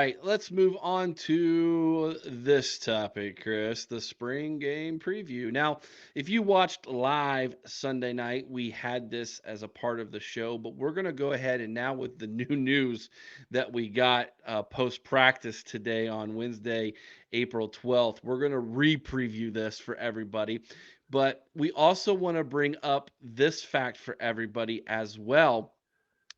right, let's move on to this topic, Chris, the spring game preview. Now, if you watched live Sunday night, we had this as a part of the show, but we're going to go ahead and now with the new news that we got post practice today on Wednesday, April 12th, we're going to re-preview this for everybody. But we also want to bring up this fact for everybody as well,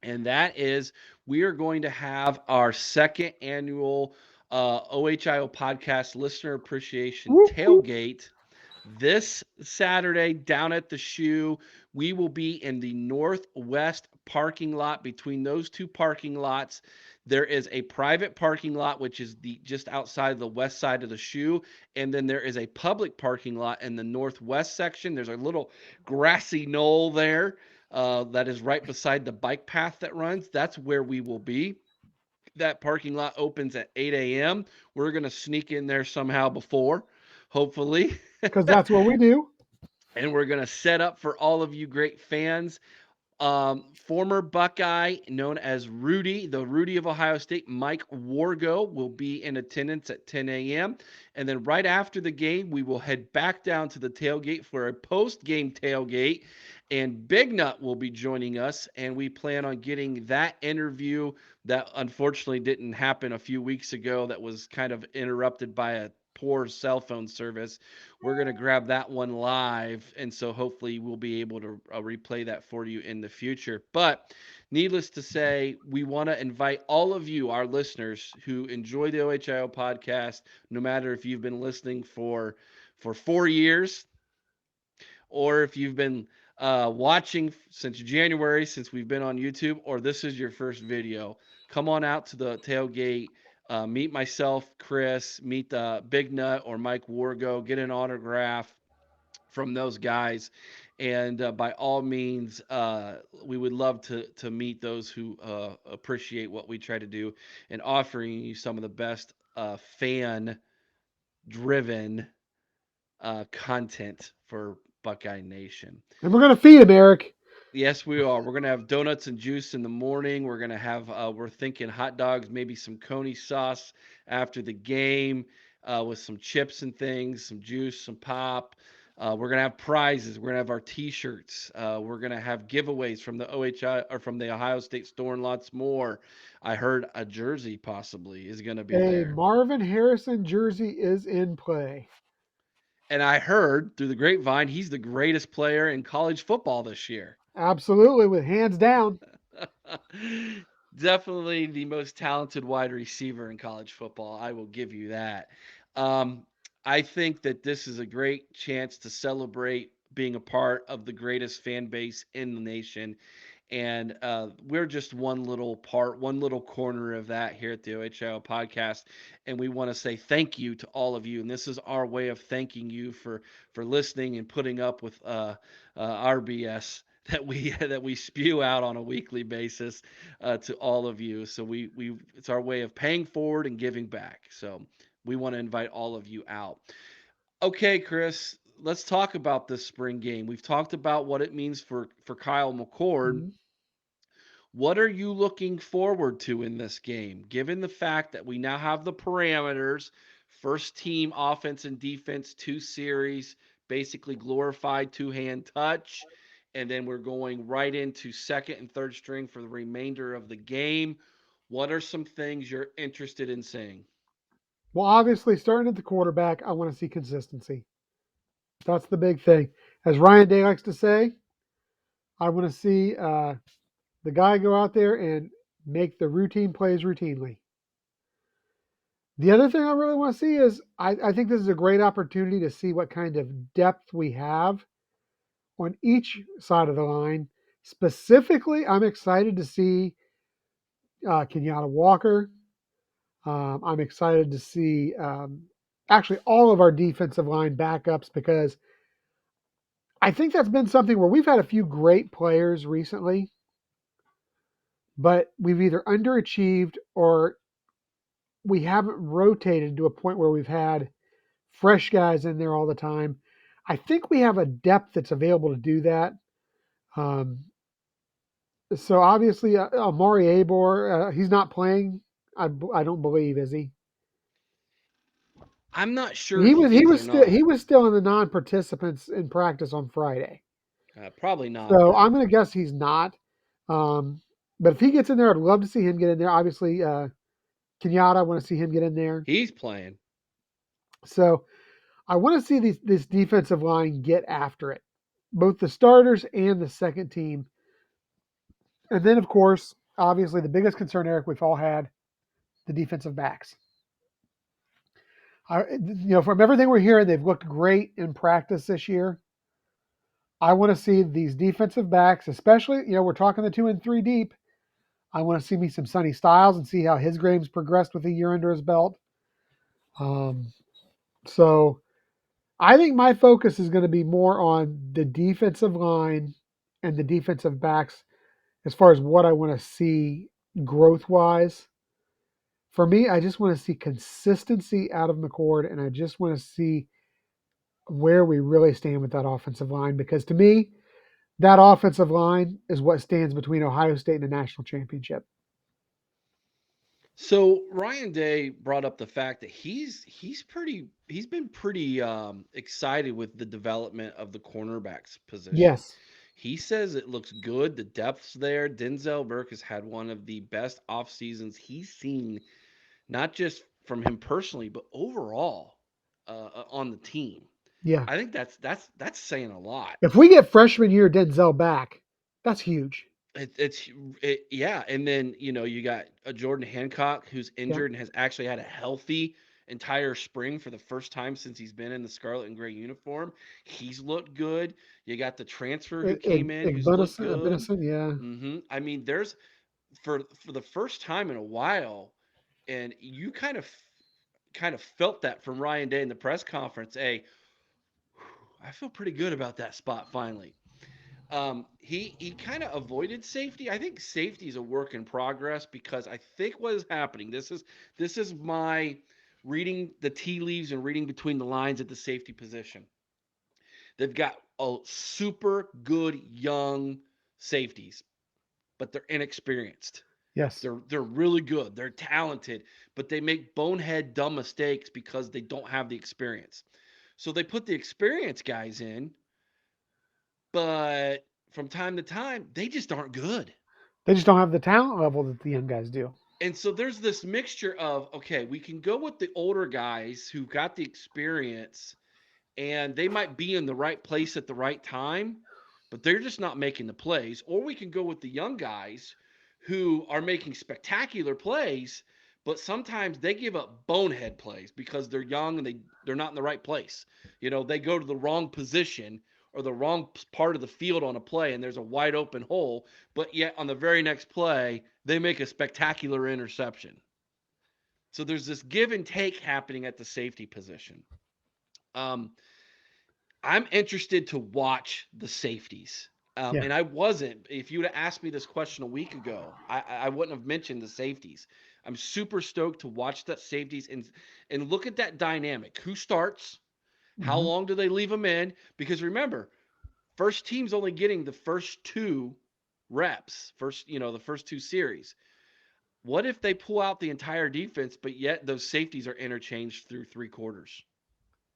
and that is we are going to have our second annual OHIO podcast listener appreciation Whoop, whoop. tailgate this Saturday down at the shoe. We will be in the northwest parking lot. Between those two parking lots, there is a private parking lot, which is the just outside the west side of the shoe, and then there is a public parking lot in the northwest section. There's a little grassy knoll there that is right beside the bike path that runs. That's where we will be. That parking lot opens at 8 a.m. We're going to sneak in there somehow before, hopefully. Because that's what we do. And we're going to set up for all of you great fans. Former Buckeye, known as Rudy, the Rudy of Ohio State, Mike Wargo, will be in attendance at 10 a.m. And then right after the game, we will head back down to the tailgate for a post-game tailgate. And Big Nut will be joining us, and we plan on getting that interview that unfortunately didn't happen a few weeks ago, that was kind of interrupted by a poor cell phone service. We're going to grab that one live. And so hopefully we'll be able to replay that for you in the future. But needless to say, we want to invite all of you, our listeners who enjoy the OHIO podcast, no matter if you've been listening for 4 years or if you've been watching since January, since we've been on YouTube, or this is your first video. Come on out to the tailgate. Meet myself, Chris, meet the Big Nut or Mike Wargo, get an autograph from those guys. And by all means, we would love to meet those who appreciate what we try to do and offering you some of the best fan driven content for Buckeye Nation. And we're going to feed him, Eric. Yes, we are. We're gonna have donuts and juice in the morning. We're gonna have we're thinking hot dogs, maybe some coney sauce after the game, with some chips and things, some juice, some pop. We're gonna have prizes. We're gonna have our T-shirts. We're gonna have giveaways from the OHI or from the Ohio State store and lots more. I heard a jersey possibly is gonna be A there, Marvin Harrison jersey is in play. and I heard through the grapevine he's the greatest player in college football this year. Absolutely, with hands down. Definitely the most talented wide receiver in college football. I will give you that. Um, I think that this is a great chance to celebrate being a part of the greatest fan base in the nation. And we're just one little part, one little corner of that here at the OHL podcast. And we want to say thank you to all of you. And this is our way of thanking you for listening and putting up with our BS that we spew out on a weekly basis to all of you. So we it's our way of paying forward and giving back. So we want to invite all of you out. Okay, Chris, let's talk about this spring game. We've talked about what it means for Kyle McCord. Mhm. What are you looking forward to in this game, given the fact that we now have the parameters, first team offense and defense, two series, basically glorified two-hand touch, and then we're going right into second and third string for the remainder of the game. What are some things you're interested in seeing? Well, obviously, starting at the quarterback, I want to see consistency. That's the big thing. As Ryan Day likes to say, I want to see the guy go out there and make the routine plays routinely. The other thing I really want to see is I think this is a great opportunity to see what kind of depth we have on each side of the line. Specifically, I'm excited to see Kenyatta Walker. I'm excited to see actually all of our defensive line backups because I think that's been something where we've had a few great players recently, but we've either underachieved or we haven't rotated to a point where we've had fresh guys in there all the time. I think we have a depth that's available to do that. Um, so obviously, Amari Abor, he's not playing I don't believe, is he? I'm not sure He if was he he is was or still he not. was still in the non-participants in practice on Friday. Probably not So I'm then. going to guess he's not. Um, but if he gets in there, I'd love to see him get in there. Obviously, Kenyatta, I want to see him get in there. He's playing. So I want to see this defensive line get after it, both the starters and the second team. And then, of course, obviously, the biggest concern, Eric, we've all had the defensive backs. From everything we're hearing, they've looked great in practice this year. I want to see these defensive backs, especially, we're talking the 2 and 3 deep. I want to see me some Sonny Styles and see how his game's progressed with a year under his belt. Um, so I think my focus is going to be more on the defensive line and the defensive backs as far as what I want to see growth wise. For me, I just want to see consistency out of McCord, and I just want to see where we really stand with that offensive line because to me, that offensive line is what stands between Ohio State and the national championship. So Ryan Day brought up the fact that he's been pretty excited with the development of the cornerbacks position. Yes. He says it looks good. The depth's there. Denzel Burke has had one of the best off seasons he's seen, not just from him personally, but overall on the team. Yeah. I think that's saying a lot. If we get freshman year Denzel back, that's huge. It's yeah, and then you got a Jordan Hancock who's Yeah. injured and has actually had a healthy entire spring for the first time since he's been in the scarlet and gray uniform. He's looked good. You got the transfer who came in who's looked good. Benison, yeah. I mean, there's for the first time in a while, and you kind of felt that from Ryan Day in the press conference. Hey, I feel pretty good about that spot finally. He kind of avoided safety. I think safety is a work in progress because I think what is happening. This is my reading the tea leaves and reading between the lines at the safety position. They've got a super good young safeties, but they're inexperienced. Yes. They're really good. They're talented, but they make bonehead dumb mistakes because they don't have the experience. So they put the experienced guys in, but from time to time, they just aren't good. They just don't have the talent level that the young guys do. And so there's this mixture of, okay, we can go with the older guys who got the experience and they might be in the right place at the right time, but they're just not making the plays. Or we can go with the young guys who are making spectacular plays, but sometimes they give up bonehead plays because they're young and they're not in the right place. They go to the wrong position or the wrong part of the field on a play and there's a wide open hole, but yet on the very next play, they make a spectacular interception. So there's this give and take happening at the safety position. Um, I'm interested to watch the safeties. Yeah. And I wasn't. If you would have asked me this question a week ago, I wouldn't have mentioned the safeties. I'm super stoked to watch that safeties and look at that dynamic. Who starts? How Hmm. long do they leave them in? Because remember, first team's only getting the first two reps, the first two series. What if they pull out the entire defense, but yet those safeties are interchanged through 3 quarters?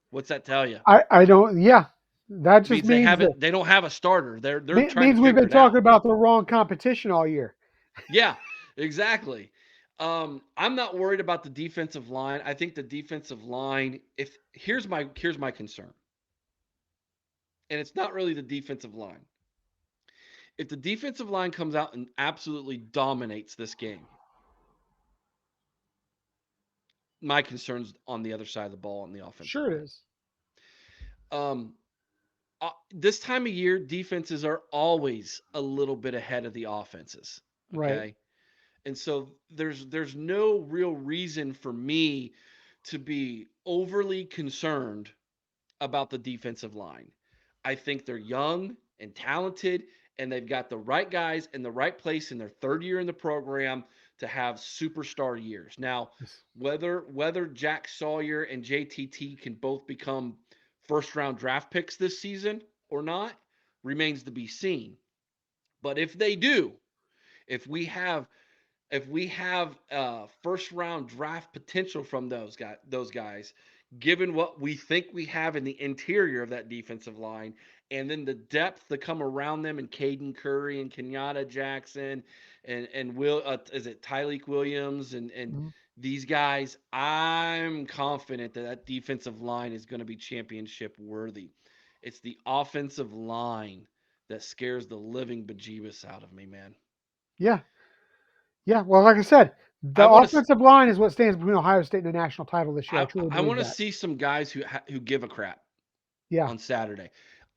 What's that tell you? I don't. Yeah, that just Means they means that haven't. They don't have a starter. They're trying to means we've figure been it talking out. about the wrong competition all year. Yeah, exactly. I'm not worried about the defensive line. I think the defensive line. If here's my concern, and it's not really the defensive line. If the defensive line comes out and absolutely dominates this game, my concern's on the other side of the ball on the offensive Sure it line. is. Um, this time of year, defenses are always a little bit ahead of the offenses. Right. Okay, and so there's no real reason for me to be overly concerned about the defensive line. I think they're young and talented, and they've got the right guys in the right place in their third year in the program to have superstar years. Now, Yes. whether Jack Sawyer and JTT can both become first round draft picks this season or not remains to be seen. But if they do, if we have if we have first round draft potential from those guys, given what we think we have in the interior of that defensive line, and then the depth to come around them, and Caden Curry and Kenyatta Jackson, and Will is it Tyleek Williams and Mhm. these guys, I'm confident that that defensive line is going to be championship worthy. It's the offensive line that scares the living bejeebus out of me, man. Yeah, yeah. Well, like I said, the I want to offensive line is what stands between Ohio State and the national title this year. I truly I believe want to that. see some guys who give a crap Yeah. on Saturday.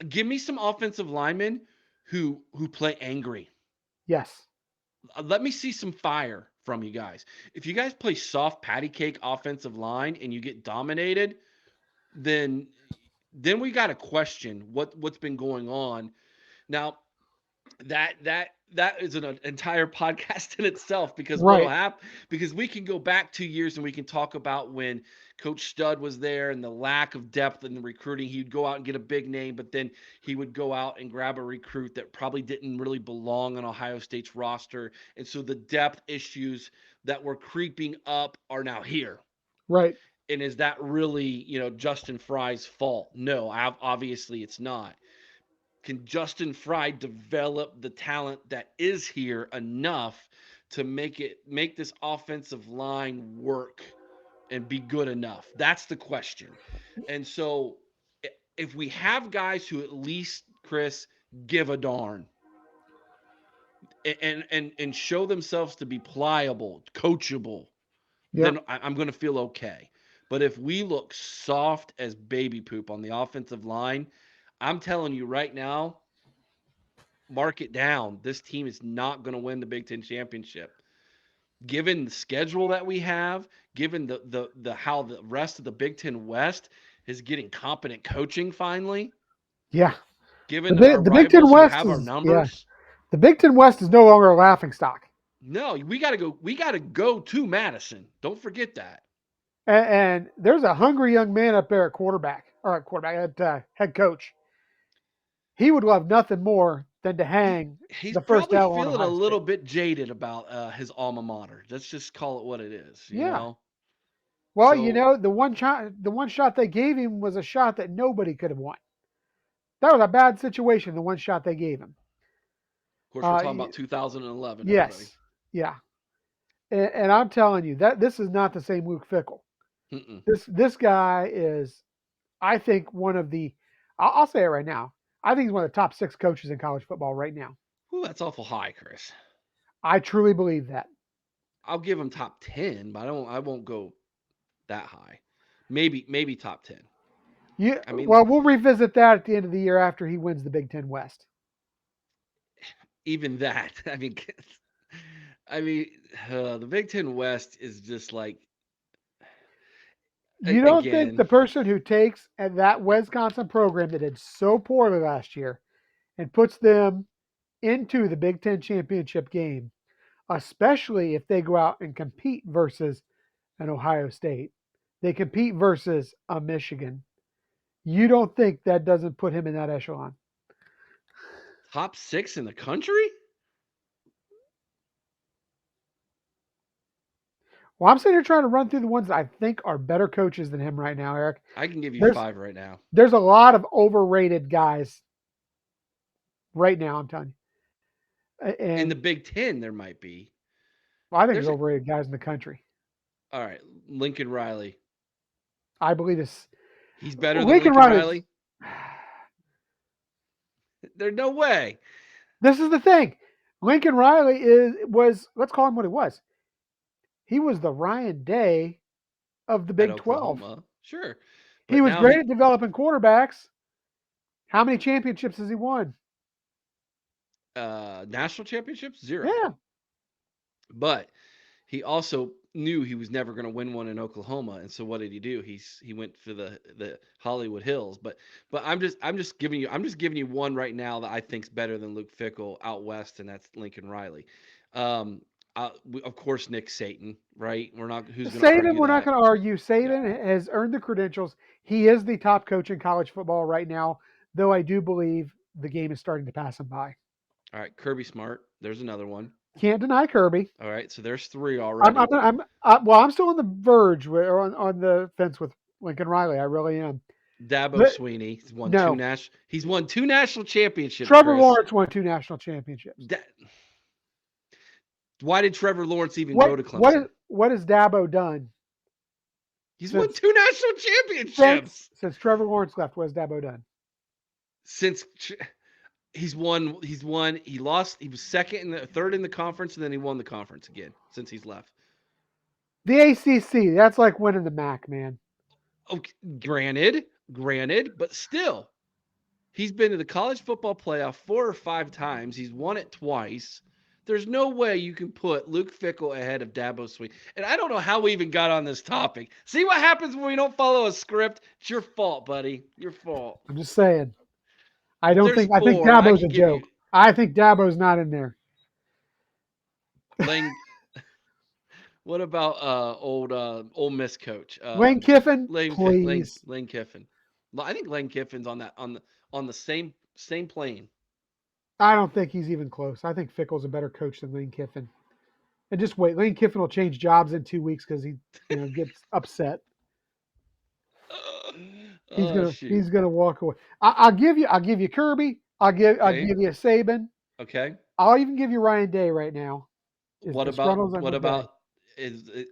Give me some offensive linemen who play angry. Yes. Let me see some fire from you guys. If you guys play soft patty cake offensive line and you get dominated, then we got to question what's been going on. Now, that is an entire podcast in itself, because what'll Right. happen, because we can go back 2 years and we can talk about when Coach Stud was there and the lack of depth in the recruiting. He'd go out and get a big name, but then he would go out and grab a recruit that probably didn't really belong on Ohio State's roster, and so the depth issues that were creeping up are now here. Right. And is that really, Justin Fry's fault? No, obviously it's not. Can Justin Fry develop the talent that is here enough to make this offensive line work and be good enough? That's the question. And so if we have guys who at least, Chris, give a darn and show themselves to be pliable, coachable, Yeah. then I'm going to feel okay. But if we look soft as baby poop on the offensive line, I'm telling you right now, mark it down. This team is not going to win the Big Ten championship. Given the schedule that we have, given the how the rest of the Big Ten West is getting competent coaching finally, Yeah. given our The Big Ten rivals who West have our is yeah. numbers, The Big Ten West is no longer a laughing stock. no, we got to go. We got to go to Madison. Don't forget that. And there's a hungry young man up there at quarterback or at quarterback at head coach. He would love nothing more than to He hang he's the first probably L on feeling a Ohio State. little bit jaded about his alma mater. Let's just call it what it is, you Yeah. know. Well, So, the one shot they gave him was a shot that nobody could have won. That was a bad situation. The one shot they gave him. of course, we're Uh, talking about 2011, everybody. yes, yeah, and I'm telling you that this is not the same Luke Fickell. Mm-mm. This guy is, I think, one of the. I'll say it right now. I think he's one of the top six coaches in college football right now. Ooh, that's awful high, Chris. I truly believe that. I'll give him top 10, but I won't go that high. Maybe top 10. I mean, Well, we'll revisit that at the end of the year after he wins the Big Ten West. even that. I mean, the Big Ten West is just like, You don't think again, the person who takes that Wisconsin program that did so poorly last year and puts them into the Big Ten championship game, especially if they go out and compete versus an Ohio State, they compete versus a Michigan. You don't think that doesn't put him in that echelon? top 6 in the country? Well, I'm sitting here trying to run through the ones that I think are better coaches than him right now, Eric. I can give you There's 5 right now. there's a lot of overrated guys right now. I'm telling you, In the and Big 10 there might be. well, I think there's There's a overrated guys in the country. All right, Lincoln Riley. I believe this. He's better than Lincoln Lincoln Riley's. Riley? There's no way. This is the thing. Lincoln Riley was, let's call him what he was. He was the Ryan Day of the At Big 12. Oklahoma. Sure. He But was now great he at developing quarterbacks. How many championships has he won? national championships 0. Yeah. But he also knew he was never going to win one in Oklahoma, and so what did he do? He went for the Hollywood Hills. But I'm just giving you one right now that I think's better than Luke Fickell out west, and that's Lincoln Riley. Um, of course, Nick Saban, right? We're not who's going to Saban, argue we're not that. going to argue. Yeah. Saban has earned the credentials. He is the top coach in college football right now, though I do believe the game is starting to pass him by. All right, Kirby Smart. There's another one. Can't deny Kirby. All right, so there's three already. Well, I'm still on the verge or on the fence with Lincoln Riley. I really am. Dabo But Sweeney no, he's won two national championships, Trevor Chris. Lawrence won 2 national championships. Da- Why did Trevor Lawrence even What go to what is Clemson? what has Dabo done He's won since two national championships since Trevor Lawrence left? What has Dabo done? since he lost, he was second in the third in the conference, and then he won the conference again since he's left. The ACC. That's like winning the MAC, man. Okay, granted, but still, he's been to the college football playoff 4 or 5 times. He's won it twice. There's no way you can put Luke Fickell ahead of Dabo Sweeney. And I don't know how we even got on this topic. See what happens when we don't follow a script? It's your fault, buddy. Your fault. I'm just saying. I don't There's think. I think four. I Dabo's a can give you joke. I think Dabo's not in there. Lane. What about old Ole Miss coach Lane Kiffin, Lane please. Lane Kiffin? I think Lane Kiffin's on the same plane. I don't think he's even close. I think Fickle's a better coach than Lane Kiffin. And just wait, Lane Kiffin will change jobs in 2 weeks because he, gets upset. He's Oh gonna shoot. he's gonna walk away. I'll give you Kirby. Okay. I'll give you Saban. Okay. I'll even give you Ryan Day right now. As disgruntled as What a day. about is it,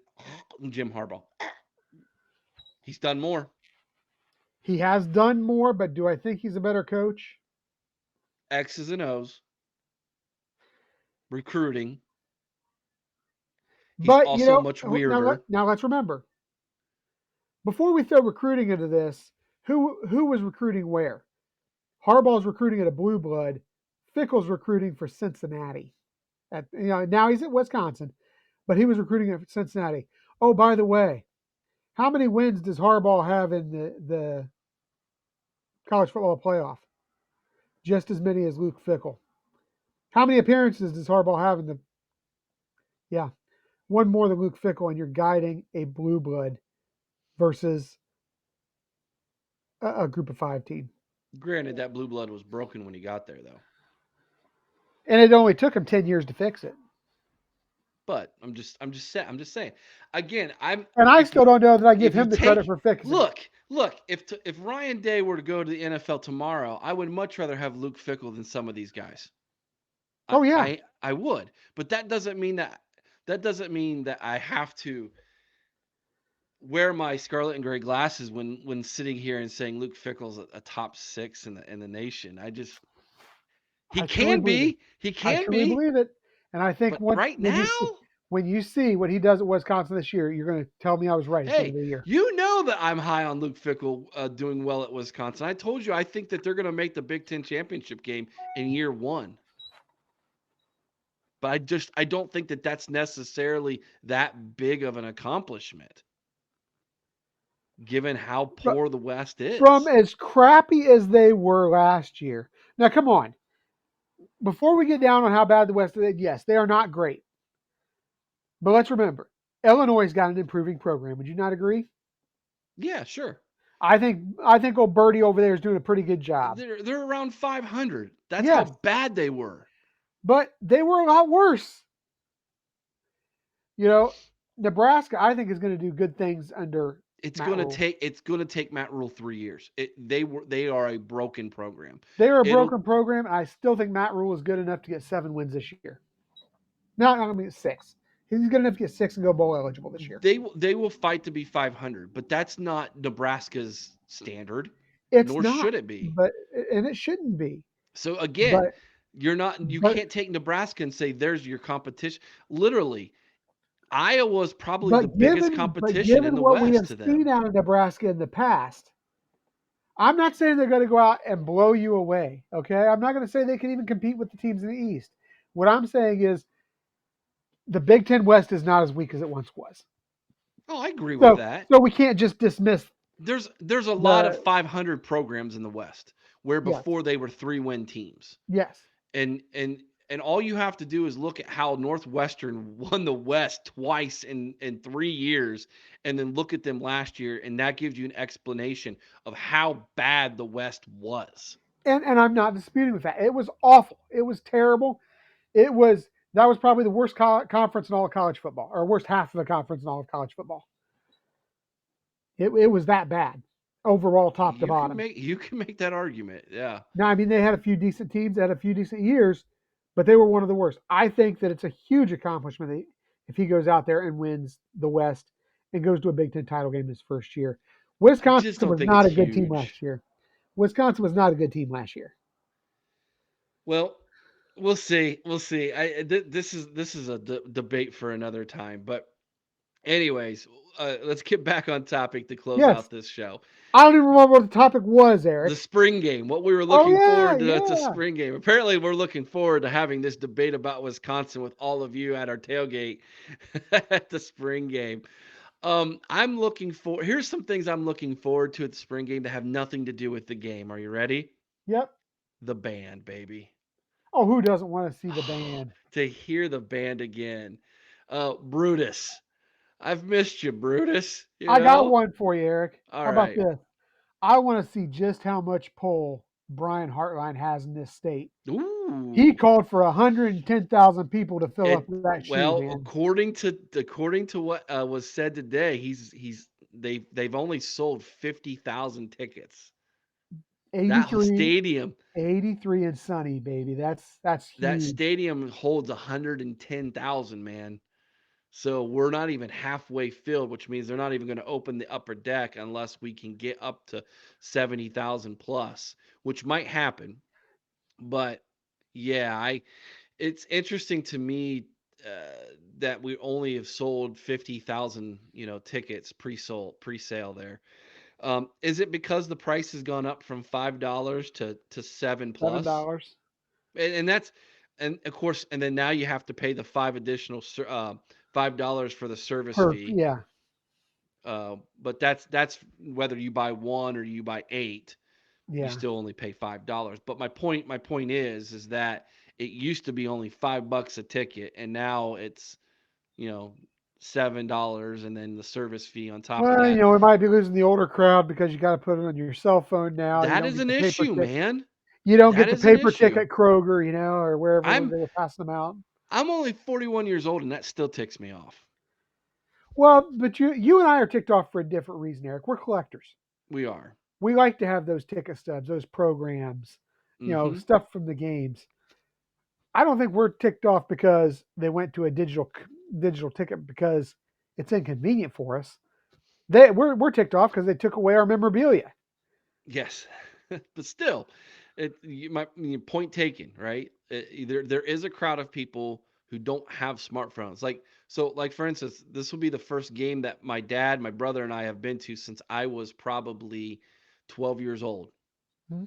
Jim Harbaugh? He's done more. He has done more, but do I think he's a better coach? X's and O's, recruiting. He's But also much now weirder. now let's remember before we throw recruiting into this, who was recruiting where? Harbaugh's recruiting at a blue blood. Fickle's recruiting for Cincinnati. Now he's at Wisconsin, but he was recruiting at Cincinnati. Oh, by the way, how many wins does Harbaugh have in the college football playoff? Just as many as Luke Fickell. How many appearances does Harbaugh have in the? Yeah, one more than Luke Fickell, and you're guiding a blue blood versus a group of five team. Granted, that blue blood was broken when he got there, though. And it only took him 10 years to fix it. But I'm just saying. Again, I'm And I if you still don't know that I give if you him the credit take for fixing it. look, if Ryan Day were to go to the NFL tomorrow, I would much rather have Luke Fickell than some of these guys. I Oh yeah, I would, but that doesn't mean that I have to wear my scarlet and gray glasses when sitting here and saying Luke Fickell's a top six in the nation. I truly believe it. he I can truly be, believe it. And I think but right now, when you see what he does at Wisconsin this year, you're going to tell me I was right at the end hey, of the year. you know that I'm high on Luke Fickell doing well at Wisconsin. I told you I think that they're going to make the Big Ten championship game in year one. But I don't think that that's necessarily that big of an accomplishment, given how But poor the West from is. as crappy as they were last year. Now, come on. Before we get down on how bad the West is, yes, they are not great. But let's remember, Illinois has got an improving program. Would you not agree? Yeah, sure. I think old Birdie over there is doing a pretty good job. They're around 500. That's how Yes, bad they were. but they were a lot worse. You know, Nebraska, I think, is going to do good things under Matt Rule. It's gonna take Matt Rule 3 years. They are a broken program. They are a It'll broken program, and I still think Matt Rule is good enough to get 7 wins this year. No, I mean 6. He's good enough to get 6 and go bowl eligible this year. they will fight to be 500, but that's not Nebraska's standard, It's nor not, should it be. but and it shouldn't be. So again, But you but can't take Nebraska and say there's your competition. Literally, Iowa is probably the but biggest competition in given the what we West have to seen them. out of Nebraska in the past, I'm not saying they're going to go out and blow you away. Okay, I'm not going to say they can even compete with the teams in the East. What I'm saying is the Big Ten West is not as weak as it once was. Oh, I agree with So that. so we can't just dismiss There's a lot of the 500 programs in the West where yes before they were 3-win teams. yes And and all you have to do is look at how Northwestern won the West twice in 3 years, and then look at them last year, and that gives you an explanation of how bad the West was. and I'm not disputing with that. It was awful. It was terrible. It was That was probably the worst conference in all of college football, or worst half of the conference in all of college football. It was that bad overall, top to bottom. You can make that argument. Yeah. Now, I mean, they had a few decent teams, they had a few decent years, but they were one of the worst. I think that it's a huge accomplishment if he goes out there and wins the West and goes to a Big Ten title game his first year. I just Wisconsin don't was think it's not a good team huge. last year. Wisconsin was not a good team last year. Well, we'll see. We'll see. This is a debate for another time. But anyways, let's get back on topic to close Yes, out this show. I don't even remember what the topic was, The Eric. spring game. What we were Oh looking yeah, forward to yeah. spring game. Apparently, we're looking forward to having this debate about Wisconsin with all of you at our tailgate at the spring game. I'm looking for. Here's some things I'm looking forward to at the spring game that have nothing to do with the game. Are you ready? Yep. The band, baby. Oh, who doesn't want to see the band? To hear the band again. Brutus. I've missed you, Brutus. You I got know? one for you, Eric. All How about right. this? I want to see just how much pull Brian Hartline has in this state. He Ooh. called for 110,000 people to fill up It that shoe, well, man. according to what was said today, they've only sold 50,000 tickets. That whole 83, stadium, 83 and sunny, baby. That's that huge. stadium holds 110,000, man. So we're not even halfway filled, which means they're not even going to open the upper deck unless we can get up to 70,000 plus, which might happen. But yeah, I it's interesting to me that we only have sold 50,000, tickets pre-sale there. Is it because the price has gone up from $5 to 7 plus? $7 And that's and of course, and then now you have to pay the $5 for the service per fee. yeah, But that's whether you buy one or you buy eight, you yeah. still only pay $5. But my point is that it used to be only $5 a ticket, and now it's you know $7, and then the service fee on top of Well, that. we might be losing the older crowd because you got to put it on your cell phone now. You That don't is get an the paper issue, ticket. man. You don't That get the is an paper issue. ticket Kroger, or wherever I'm they were passing them out. I'm only 41 years old, and that still ticks me off. Well, but you and I are ticked off for a different reason, Eric. We're collectors. We are. We like to have those ticket stubs, those programs, Mm-hmm. stuff from the games. I don't think we're ticked off because they went to a digital ticket because it's inconvenient for us. We're ticked off because they took away our memorabilia. Yes, but still, your point taken, right? There is a crowd of people who don't have smartphones. Like for instance, this will be the first game that my dad, my brother, and I have been to since I was probably 12 years old. Hmm.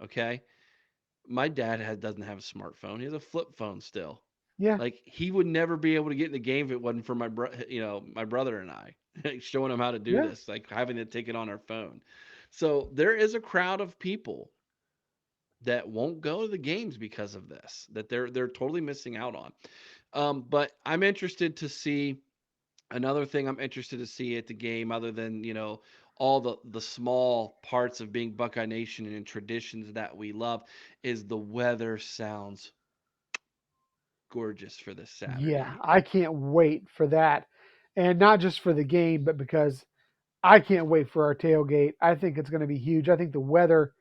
Okay, my dad doesn't have a smartphone; he has a flip phone still. Yeah, Like he would never be able to get in the game if it wasn't for my brother and I showing him how to do yeah. this, like having the ticket on our phone. So there is a crowd of people that won't go to the games because of this, that they're totally missing out on. But I'm interested to see another thing. I'm interested to see at the game, other than all the small parts of being Buckeye Nation and traditions that we love, is the weather sounds gorgeous for this Yeah, Saturday. I can't wait for that. And not just for the game, but because I can't wait for our tailgate. I think it's going to be huge. I think the weather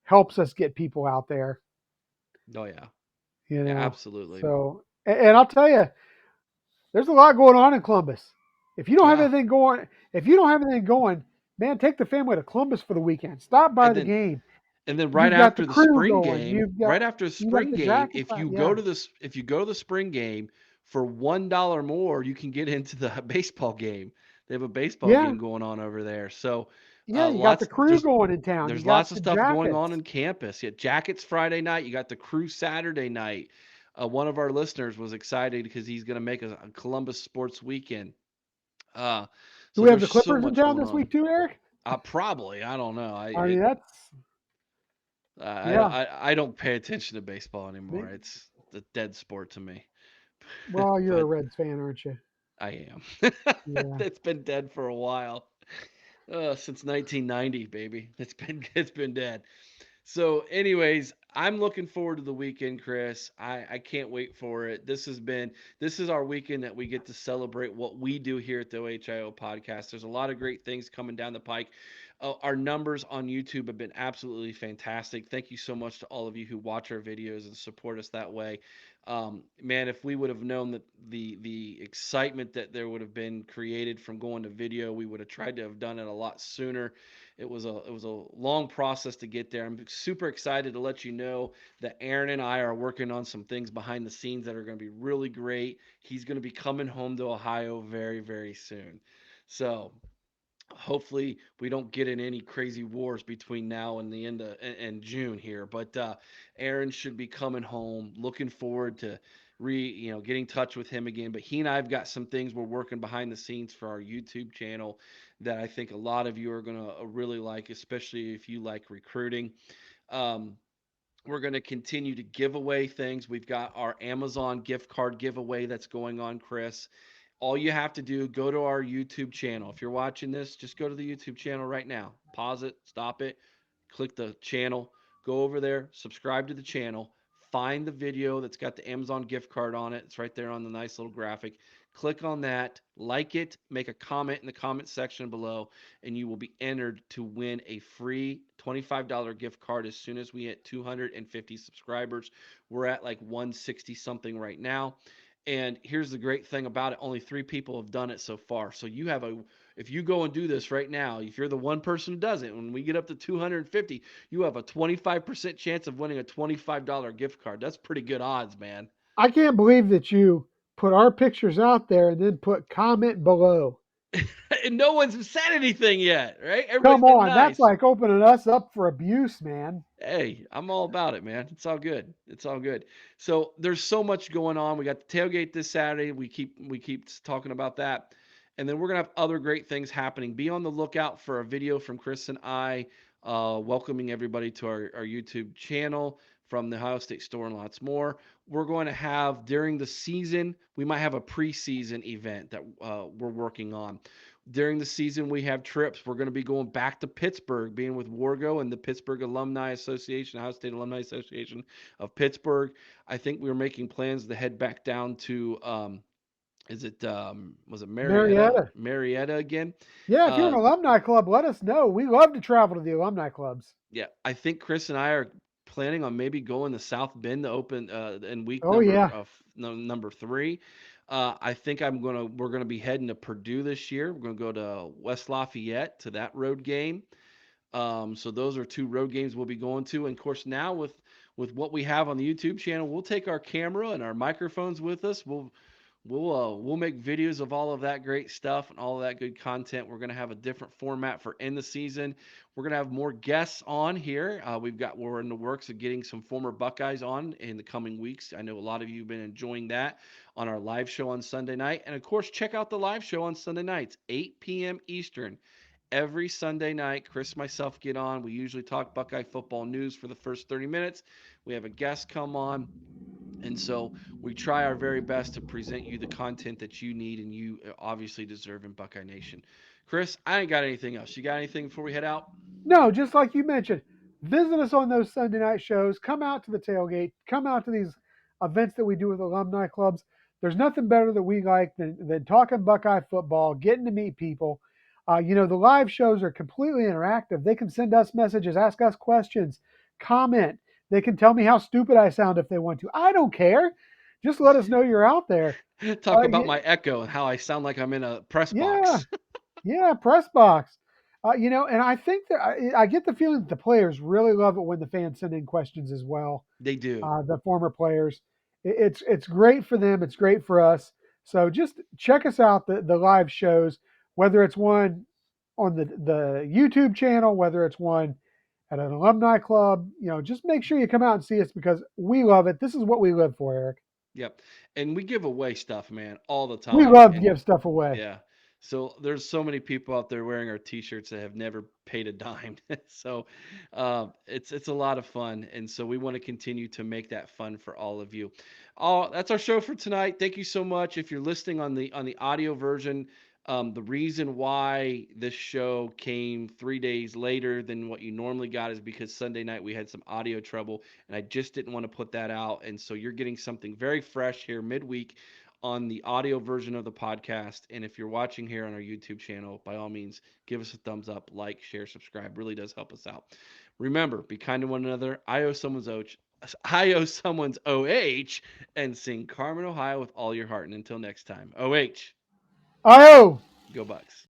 helps us get people out there, Oh yeah, you yeah, know. absolutely. So, and I'll tell you, there's a lot going on in Columbus. If you don't have Yeah, anything going, if you don't have anything going, man, take the family to Columbus for the weekend. Stop by and the then game. And then You've got the crew going. right after the You got spring the game, jackets out. Yeah. if you go to the spring game for $1 more, you can get into the baseball game. They have a baseball Yeah. game going on over there. So Yeah, you got the lots crew going in town. You there's got lots of the stuff going on jackets. in campus. Yeah, Jackets Friday night. You got the crew Saturday night. One of our listeners was excited because he's going to make a Columbus sports weekend. Uh, Do so we have there's the so Clippers in much town going this on. week too, Eric? Probably. I don't know. I mean, that's yeah. I don't pay attention to baseball They, anymore. It's a dead sport to me. well, you're a But Reds fan, aren't you? I am. Yeah. It's been dead for a while. Since 1990, baby. It's been dead. So, anyways, I'm looking forward to the weekend, Chris. I can't wait for it. This is our weekend that we get to celebrate what we do here at the OHIO podcast. There's a lot of great things coming down the pike. Our numbers on YouTube have been absolutely fantastic. Thank you so much to all of you who watch our videos and support us that way. Man, if we would have known that the excitement that there would have been created from going to video, we would have tried to have done it a lot sooner. It was a long process to get there. I'm super excited to let you know that Aaron and I are working on some things behind the scenes that are going to be really great. He's going to be coming home to Ohio very, very soon. So hopefully we don't get in any crazy wars between now and the end of and June here. But Aaron should be coming home. Looking forward to getting in touch with him again. But he and I've got some things we're working behind the scenes for our YouTube channel that I think a lot of you are gonna really like, especially if you like recruiting. Um, we're going to continue to give away things. We've got our Amazon gift card giveaway that's going on, Chris. All you have to do, go to our YouTube channel. If you're watching this, just go to the YouTube channel right now. Pause it, stop it, click the channel, go over there, subscribe to the channel, find the video that's got the Amazon gift card on it. It's right there on the nice little graphic. Click on that, like it, make a comment in the comment section below, and you will be entered to win a free $25 gift card as soon as we hit 250 subscribers. We're at like 160 something right now. And here's the great thing about it, only 3 people have done it so far. So if you go and do this right now, if you're the one person who does it, when we get up to 250, you have a 25% chance of winning a $25 gift card. That's pretty good odds, man. I can't believe that you put our pictures out there and then put comment below. And no one's said anything yet, right? Everybody's Come been on, that's nice. like opening us up for abuse, man. Hey, I'm all about it, man. It's all good. It's all good. So there's so much going on. We got the tailgate this Saturday. We keep talking about that. And then we're gonna have other great things happening. Be on the lookout for a video from Chris and I welcoming everybody to our YouTube channel from the Ohio State store and lots more. We're going to have during the season, we might have a preseason event that we're working on. During the season, we have trips. We're going to be going back to Pittsburgh, being with Wargo and the Pittsburgh Alumni Association, Ohio State Alumni Association of Pittsburgh. I think we were making plans to head back down to, was it Marietta? Marietta. Marietta again. Yeah, if you're an Uh, alumni club, let us know. We love to travel to the alumni clubs. yeah, I think Chris and I are planning on maybe going to South Bend to open in week Oh number yeah. of number 3. I think we're gonna be heading to Purdue this year. We're gonna go to West Lafayette to that road game. So those are 2 road games we'll be going to. And of course, now with what we have on the YouTube channel, we'll take our camera and our microphones with us. We'll make videos of all of that great stuff and all of that good content. We're gonna have a different format for end the season. We're gonna have more guests on here. We're in the works of getting some former Buckeyes on in the coming weeks. I know a lot of you have been enjoying that on our live show on Sunday night. And of course, check out the live show on Sunday nights, 8 p.m. Eastern every Sunday night. Chris and myself get on. We usually talk Buckeye football news for the first 30 minutes. We have a guest come on. And so we try our very best to present you the content that you need and you obviously deserve in Buckeye Nation. Chris, I ain't got anything else. You got anything before we head out? No, just like you mentioned, visit us on those Sunday night shows. Come out to the tailgate. Come out to these events that we do with alumni clubs. There's nothing better that we like than talking Buckeye football, getting to meet people. The live shows are completely interactive. They can send us messages, ask us questions, comment. They can tell me how stupid I sound if they want to. I don't care. Just let us know you're out there. Talk about Yeah, my echo and how I sound like I'm in a press yeah, box. yeah, press box. And I think that I get the feeling that the players really love it when the fans send in questions as well. They do. The former players, it's great for them. It's great for us. So just check us out the live shows, whether it's one on the YouTube channel, whether it's one at an alumni club. Just make sure you come out and see us because we love it. This is what we live for, Eric. Yep. And we give away stuff, man, all the We time. love to And give stuff away. yeah. So there's so many people out there wearing our t-shirts that have never paid a dime. So it's a lot of fun. And so we want to continue to make that fun for all of you. Oh, that's our show for tonight. Thank you so much. If you're listening on the audio version, The reason why this show came 3 days later than what you normally got is because Sunday night we had some audio trouble, and I just didn't want to put that out. And so you're getting something very fresh here midweek on the audio version of the podcast. And if you're watching here on our YouTube channel, by all means, give us a thumbs up, like, share, subscribe. Really does help us out. Remember, be kind to one another. I owe someone's OH, and sing Carmen, Ohio with all your heart. And until next time, OH, Oh. go Bucks.